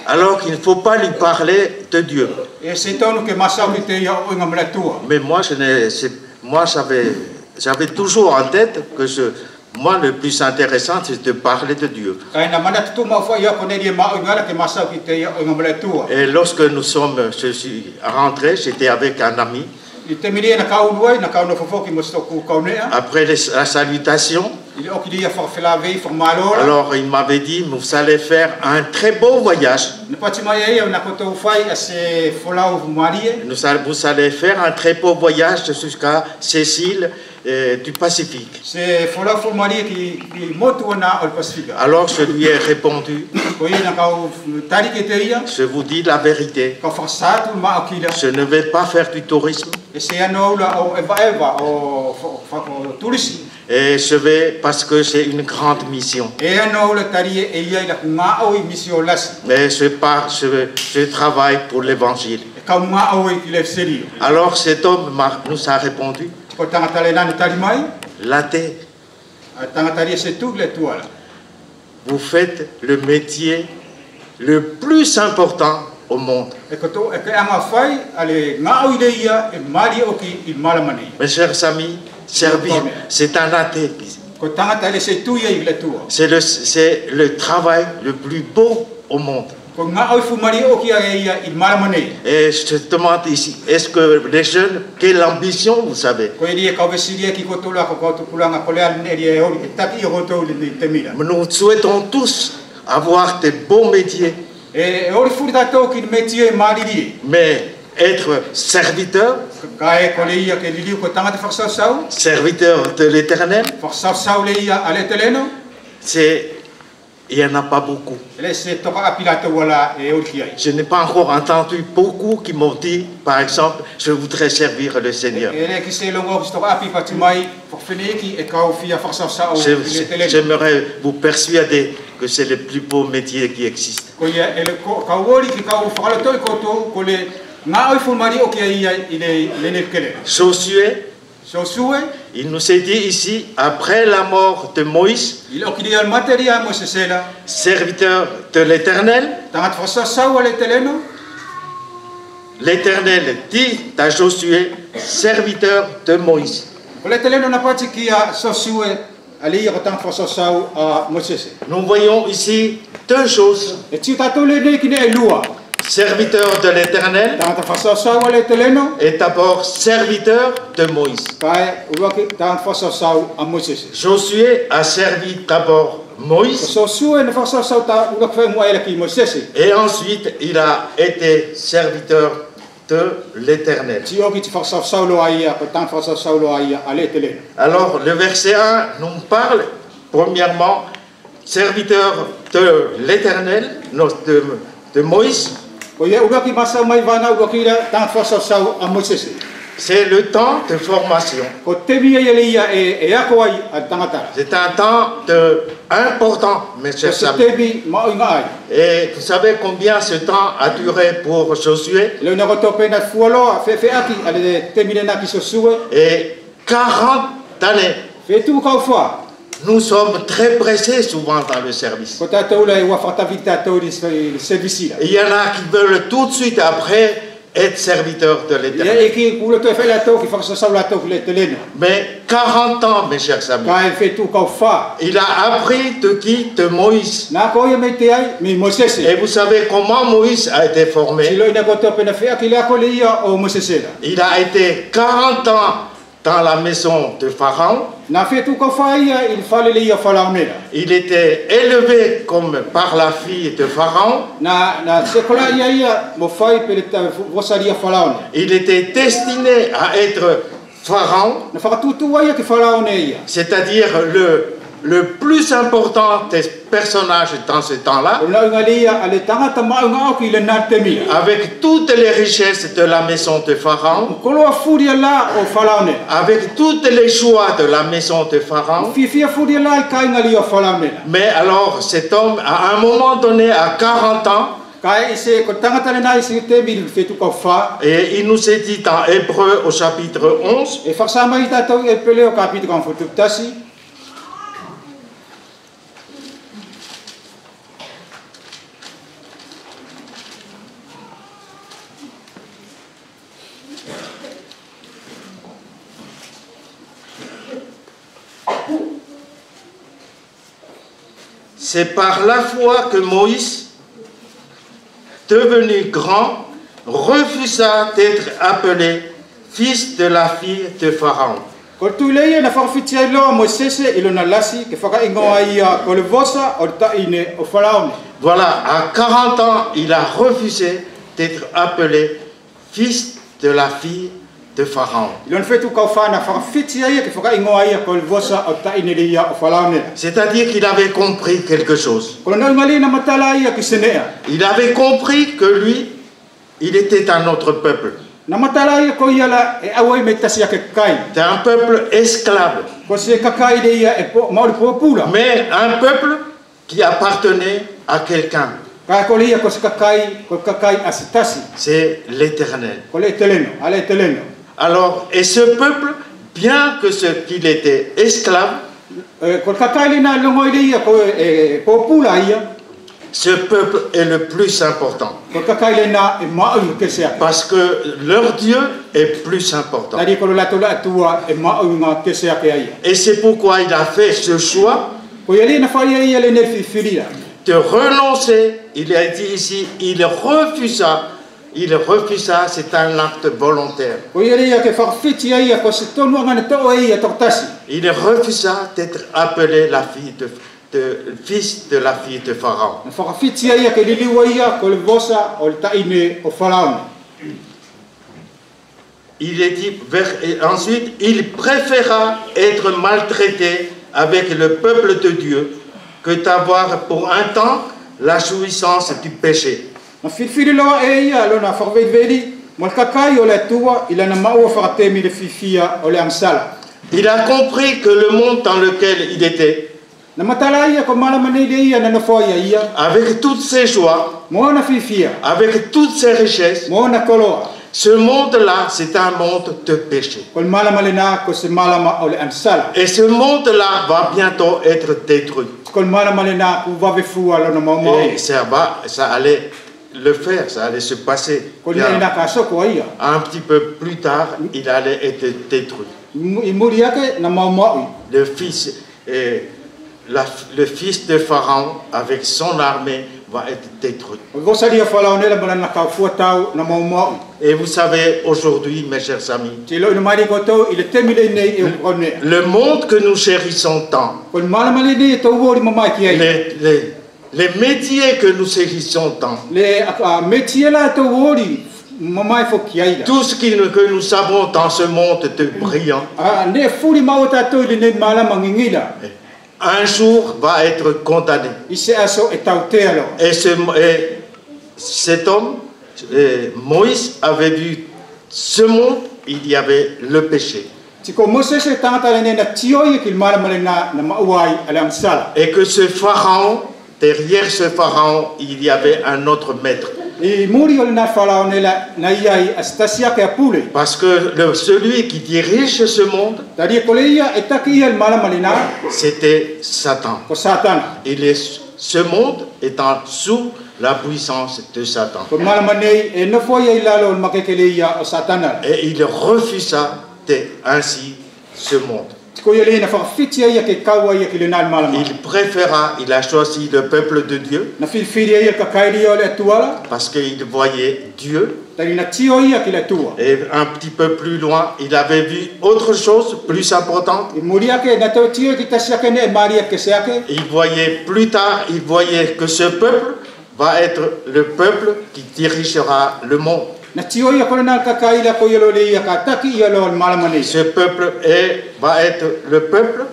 Alors qu'il ne faut pas lui parler de Dieu. Mais moi, j'avais toujours en tête que moi, le plus intéressant, c'est de parler de Dieu. Et lorsque je suis rentré, j'étais avec un ami. Après la salutation, alors il m'avait dit, vous allez faire un très beau voyage. Vous allez faire un très beau voyage jusqu'à Sicile du Pacifique. Alors je lui ai répondu, je vous dis la vérité, je ne vais pas faire du tourisme. Et je vais parce que j'ai une grande mission. Mais je travaille pour l'évangile. Alors cet homme nous a répondu, l'athée, vous faites le métier le plus important au monde. Mes chers amis, servir, c'est un athée. C'est le travail le plus beau au monde. Et je te demande ici, est-ce que les jeunes, quelle ambition vous avez? Nous souhaitons tous avoir de beaux métiers. Mais être serviteur de l'Éternel, il n'y en a pas beaucoup. Je n'ai pas encore entendu beaucoup qui m'ont dit, par exemple, je voudrais servir le Seigneur. J'aimerais vous persuader que c'est le plus beau métier qui existe. Josué, il nous est dit ici, après la mort de Moïse, serviteur de l'Éternel, l'Éternel dit à Josué, serviteur de Moïse. Nous voyons ici deux choses. Serviteur de l'Éternel et d'abord serviteur de Moïse. Josué a servi d'abord Moïse et ensuite il a été serviteur de l'Éternel. Alors le verset 1 nous parle premièrement serviteur de l'Éternel, de Moïse. C'est le temps de formation. C'est un temps important, mes chers amis. Et vous savez combien ce temps a duré pour Josué? Et 40 années. Nous sommes très pressés souvent dans le service. Il y en a qui veulent tout de suite après être serviteurs de l'Éternel. Mais 40 ans, mes chers amis, il a appris de qui? De Moïse. Et vous savez comment Moïse a été formé? Il a été 40 ans dans la maison de Pharaon. Il était élevé comme par la fille de Pharaon. Il était destiné à être Pharaon, c'est-à-dire le plus important des personnages dans ce temps-là, avec toutes les richesses de la maison de Pharaon, avec tous les choix de la maison de Pharaon. Mais alors cet homme, à un moment donné, à 40 ans, et il nous est dit dans Hébreux au chapitre 11, c'est par la foi que Moïse, devenu grand, refusa d'être appelé fils de la fille de Pharaon. Voilà, à 40 ans, il a refusé d'être appelé fils de la fille de Pharaon. C'est-à-dire qu'il avait compris quelque chose. Il avait compris que lui, il était un autre peuple. C'est un peuple esclave. Mais un peuple qui appartenait à quelqu'un. C'est l'Éternel. Alors, et ce peuple, bien que qu'il était esclave, ce peuple est le plus important. Parce que leur Dieu est plus important. Et c'est pourquoi il a fait ce choix de renoncer. Il a dit ici, il refusa, c'est un acte volontaire. Il refusa d'être appelé la fille fils de la fille de Pharaon. Il est dit, ensuite, il préféra être maltraité avec le peuple de Dieu que d'avoir pour un temps la jouissance du péché. Il a compris que le monde dans lequel il était, avec toutes ses joies, avec toutes ses richesses, ce monde-là, c'est un monde de péché. Et ce monde-là va bientôt être détruit. Et ça allait le faire, ça allait se passer. Un petit peu plus tard, il allait être détruit. Le fils de Pharaon, avec son armée, va être détruit. Et vous savez, aujourd'hui, mes chers amis, le monde que nous chérissons tant, les métiers que nous chérissons tant, tout ce que nous savons dans ce monde de brillant, un jour va être condamné. Et cet homme, Moïse, avait vu ce monde, il y avait le péché. Et que ce pharaon, derrière ce pharaon, il y avait un autre maître. Parce que celui qui dirige ce monde, c'était Satan. Ce monde étant sous la puissance de Satan. Et il refusa ainsi ce monde. Il a choisi le peuple de Dieu parce qu'il voyait Dieu. Et un petit peu plus loin, il avait vu autre chose plus importante. Il voyait plus tard, il voyait que ce peuple va être le peuple qui dirigera le monde. Ce peuple va être le peuple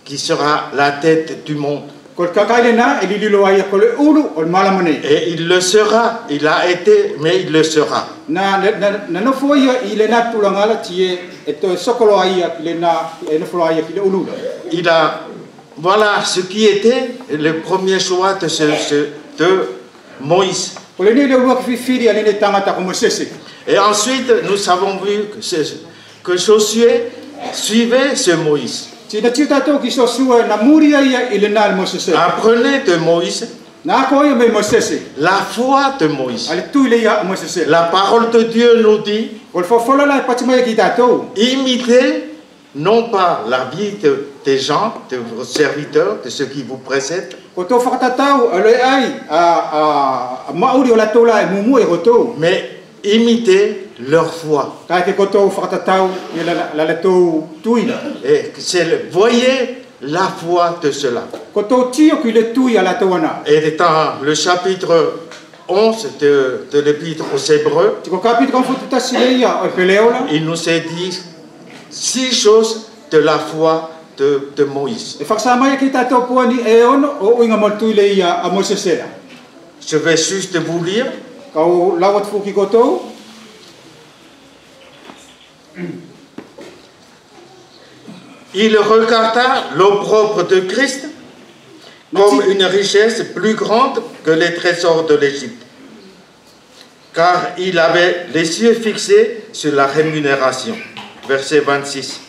qui sera la tête du monde. Et il le sera, il a été, mais il le sera. Voilà ce qui était le premier choix de Moïse. Et ensuite, nous avons vu que Josué suivait ce Moïse. Apprenez de Moïse la foi de Moïse. La parole de Dieu nous dit, imitez non pas la vie des gens, de vos serviteurs, de ceux qui vous précèdent. Mais imitez leur foi. Et voyez la foi de cela. Et dans le chapitre 11 de l'Épître aux Hébreux, il nous est dit 6 choses de la foi de Moïse. Je vais juste vous lire. Il regarda l'opprobre de Christ comme une richesse plus grande que les trésors de l'Égypte, car il avait les yeux fixés sur la rémunération. Verset 26.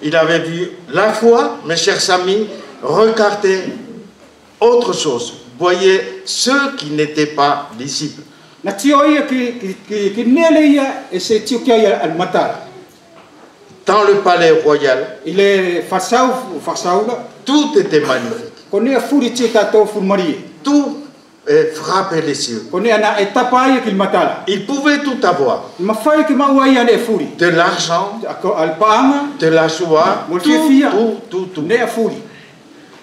Il avait vu la foi, mes chers amis, regarder autre chose. Voyez ceux qui n'étaient pas visibles. Dans le palais royal, tout était magnifique. Tout frappait les yeux. Il pouvait tout avoir. De l'argent, de la joie, tout.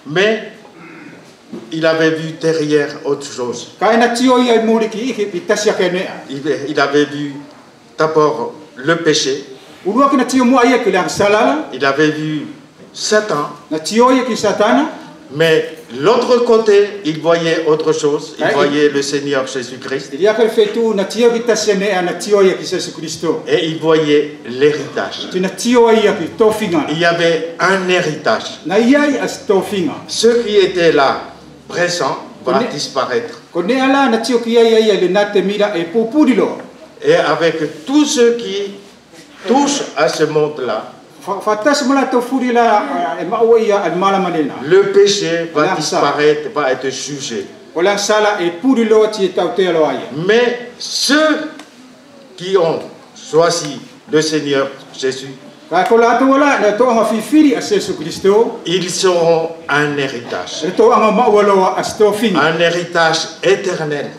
Mais il avait vu derrière autre chose. Il avait vu d'abord le péché. Il avait vu Satan. Mais l'autre côté, il voyait autre chose. Il voyait le Seigneur Jésus-Christ. Et il voyait l'héritage. Il y avait un héritage. Ceux qui étaient là, présents, vont disparaître. Et avec tous ceux qui touchent à ce monde-là, le péché va disparaître, va être jugé. Mais ceux qui ont choisi le Seigneur Jésus, ils seront un héritage. Un héritage éternel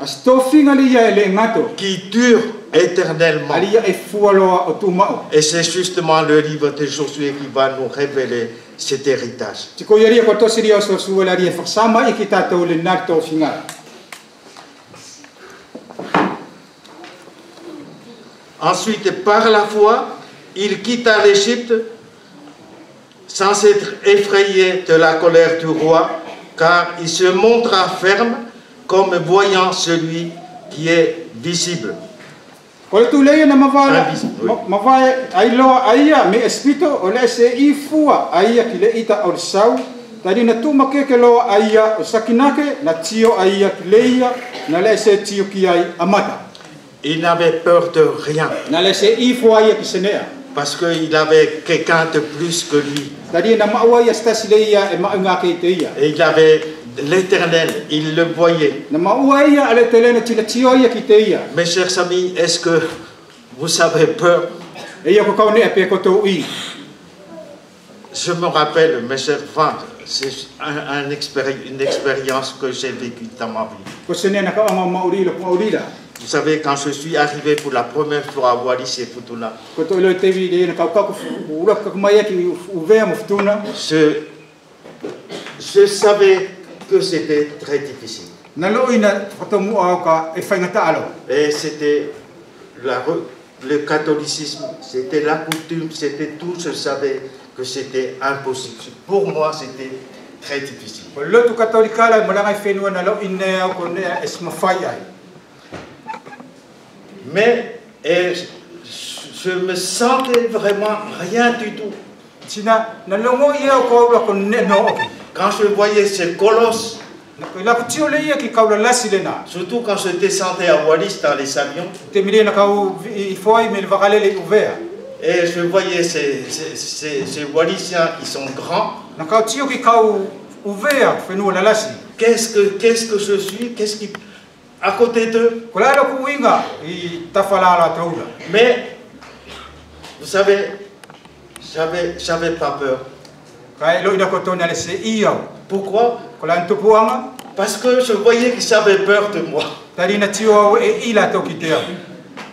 qui dure éternellement. Et c'est justement le livre de Josué qui va nous révéler cet héritage. Ensuite, par la foi, il quitta l'Égypte sans être effrayé de la colère du roi, car il se montra ferme comme voyant celui qui est visible. Il n'avait peur de rien. Parce qu'il avait quelqu'un de plus que lui. Et il avait l'Éternel, il le voyait. Mes chers amis, est-ce que vous avez peur? Je me rappelle, mes chers frères, c'est une expérience que j'ai vécue dans ma vie. Vous savez, quand je suis arrivé pour la première fois à Wallis et Futuna, je savais que c'était très difficile. Et c'était le catholicisme, c'était la coutume, c'était tout. Je savais que c'était impossible. Pour moi, c'était très difficile. Mais je me sentais vraiment rien du tout. Quand je voyais ces colosses, surtout quand je descendais à Wallis dans les avions, et je voyais ces Wallisiens qui sont grands, qu'est-ce que je suis? à côté d'eux. Mais, vous savez, j'avais pas peur. Pourquoi? Parce que je voyais qu'ils avaient peur de moi.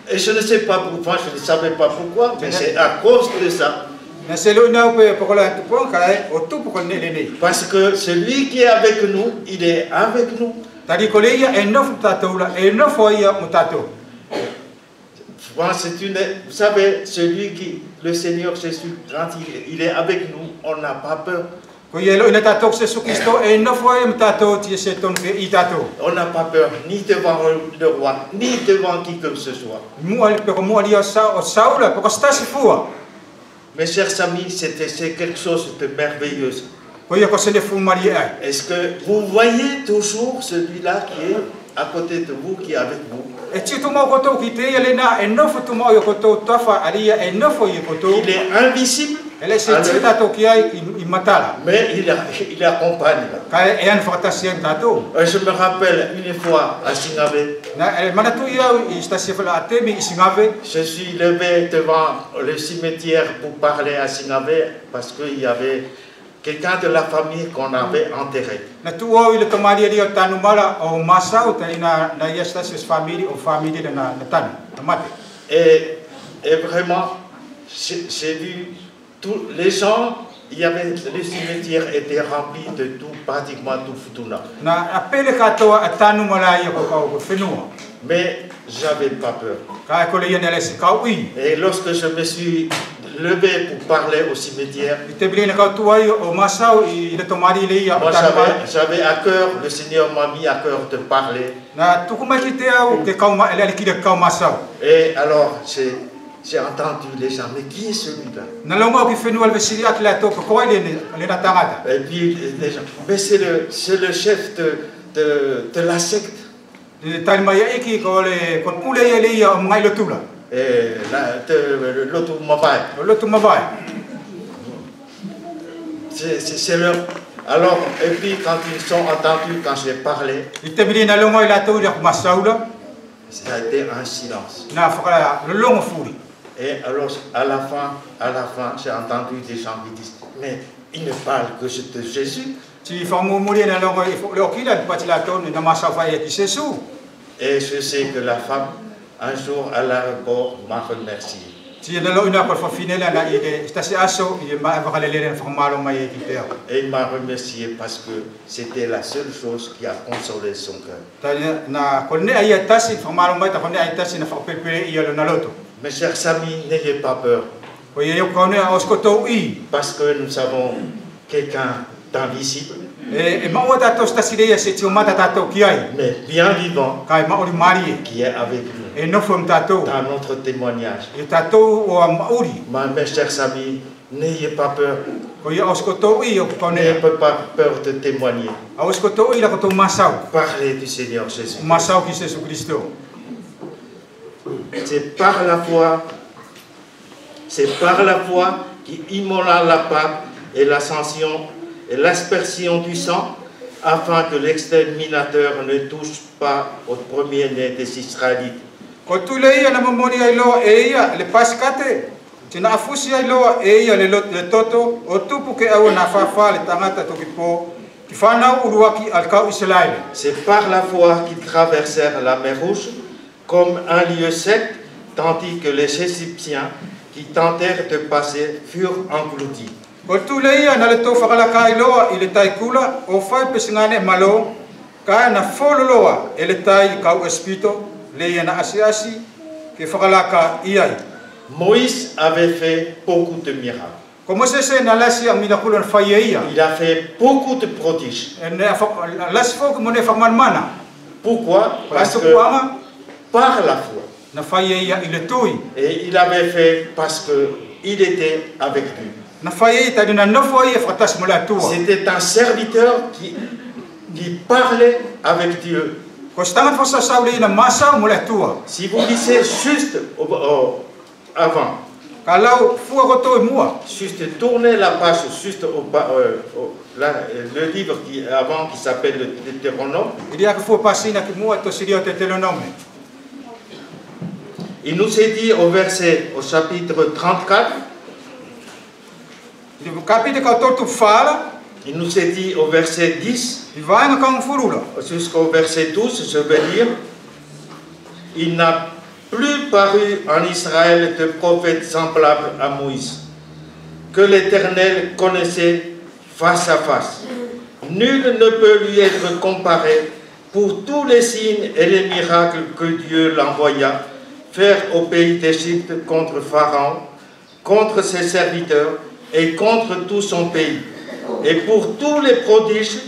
Et je ne sais pas pourquoi, je ne savais pas pourquoi, mais c'est à cause de ça. Parce que celui qui est avec nous, il est avec nous. Vous savez, le Seigneur Jésus, quand il est avec nous, on n'a pas peur. On n'a pas peur ni devant le roi, ni devant qui que ce soit. Mes chers amis, c'est quelque chose de merveilleux. Est-ce que vous voyez toujours celui-là qui est à côté de vous, qui est avec vous? Il est invisible, mais il accompagne. Je me rappelle une fois à Singave, je suis levé devant le cimetière pour parler à Singave parce qu'il y avait quelqu'un de la famille qu'on avait enterré. Et vraiment, j'ai vu tous les gens, le cimetière était rempli de tout, pratiquement tout Futuna. Mais j'avais pas peur. Et lorsque je me suis levé pour parler au cimetière, moi j'avais à cœur, le Seigneur m'a mis à cœur de parler. Et alors j'ai entendu les gens, mais qui est celui-là? Et puis les gens, mais c'est le chef de la secte. C'est leur. Alors, et puis quand ils sont entendus, quand j'ai parlé, ça a été un silence. Et alors, à la fin, j'ai entendu des gens qui disent, mais il ne parle que de Jésus. Et je sais que la femme, un jour à l'aéroport, m'a remercié. Et il m'a remercié parce que c'était la seule chose qui a consolé son cœur. Mes chers amis, n'ayez pas peur. Parce que nous avons quelqu'un d'invisible, mais bien vivant, qui est avec nous dans notre témoignage. Mes chers amis, n'ayez pas peur. N'ayez pas peur de témoigner. Parlez du Seigneur Jésus. C'est par la foi qui immola la Pâque et l'ascension et l'aspersion du sang, afin que l'exterminateur ne touche pas au premier-né des Israélites. C'est par la foi qu'ils traversèrent la mer Rouge comme un lieu sec, tandis que les Égyptiens qui tentèrent de passer furent engloutis. Moïse avait fait beaucoup de miracles. Il a fait beaucoup de prodiges. Pourquoi? Parce que par la foi. Et il avait fait parce qu'il était avec lui. C'était un serviteur qui parlait avec Dieu. Si vous lisez juste avant, Juste tournez la page, juste le livre avant qui s'appelle le Deutéronome. Il nous est dit au chapitre 34, il nous est dit au verset 10 jusqu'au verset 12, je vais lire. Il n'a plus paru en Israël de prophète semblable à Moïse, que l'Éternel connaissait face à face. Nul ne peut lui être comparé pour tous les signes et les miracles que Dieu l'envoya faire au pays d'Égypte contre Pharaon, contre ses serviteurs et contre tout son pays, et pour tous les prodiges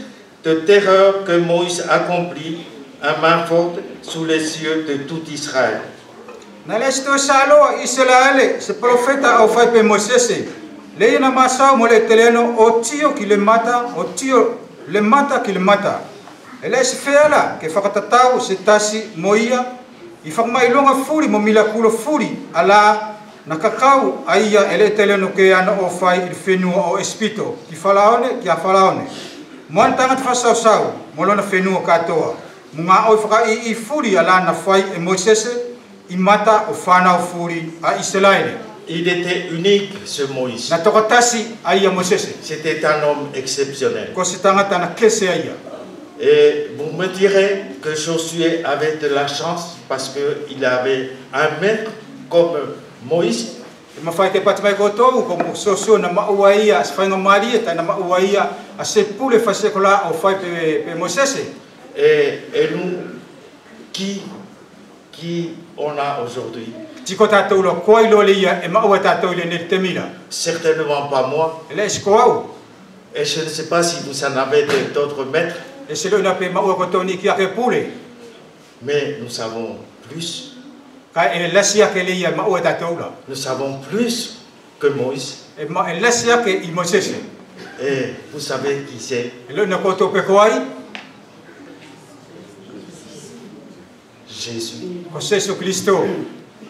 de terreur que Moïse accomplit à main forte sous les yeux de tout Israël. Nalesto salo Israel se profeta au fai pe Mosese le na masao mo le teleno o tio ki le mata o tio le mata ki le mata ele se fela ke whakatatau se tasi moia I whakamailonga furi mo milakuro furi ala na kakau aia ele teleno ke ana o fai I whenua o espito ki whalaone ki a whalaone moantanga te whasau mo lona whenua katoa munga oi whakai I furi ala na fai e Mosese Imata o fana o furi a Israël. Il était unique ce Moïse. Na tokatasi aia Mosese. C'était un homme exceptionnel. Ko se tangata na kese aia. Et vous me direz que Josué avait de la chance parce que il avait un maître comme Moïse. Ma fai te patimai ko tou ko soso na mauaia as fainga Maria ta na mauaia a se pule fase ko la o fai pe Mosese. Et nous qui on a aujourd'hui. Certainement pas moi. Et je ne sais pas si vous en avez d'autres maîtres. Mais nous savons plus. Nous savons plus que Moïse. Et vous savez qui c'est? Jésus.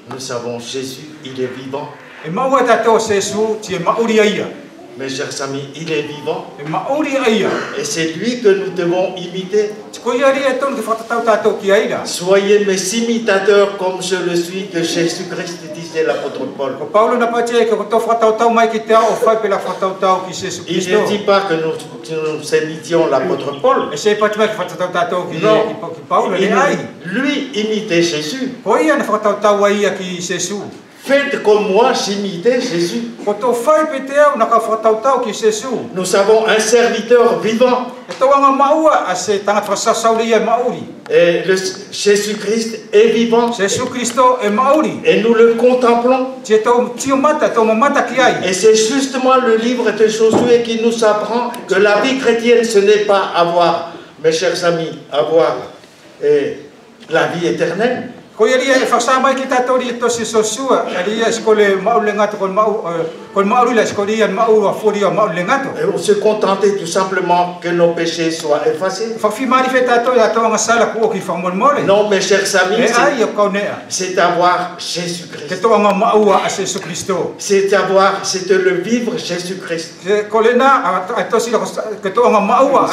Nous savons Jésus, il est vivant. Mes chers amis, il est vivant. Et c'est lui que nous devons imiter. Soyez mes imitateurs comme je le suis de Jésus-Christ, disait l'apôtre Paul. Il ne dit pas que nous imitions l'apôtre Paul. Non, lui imitait Jésus. Faites comme moi, j'imitais Jésus. Nous avons un serviteur vivant. Et Jésus-Christ est vivant. Et nous le contemplons. Et c'est justement le livre de Josué qui nous apprend que la vie chrétienne, ce n'est pas avoir, mes chers amis, avoir la vie éternelle. On se contentait tout simplement que nos péchés soient effacés. Non, mes chers amis, c'est avoir Jésus-Christ. C'est de le vivre Jésus-Christ. C'est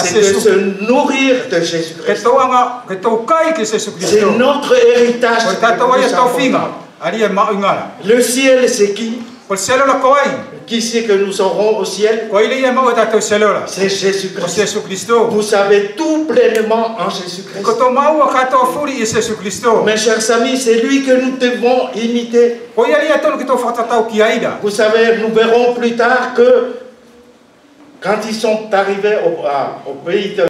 de se nourrir de Jésus-Christ. C'est notre héritage. Le ciel, c'est qui? Qui c'est que nous aurons au ciel? C'est Jésus-Christ. Vous savez tout pleinement en Jésus-Christ. Mes chers amis, c'est lui que nous devons imiter. Vous savez, nous verrons plus tard que quand ils sont arrivés au pays de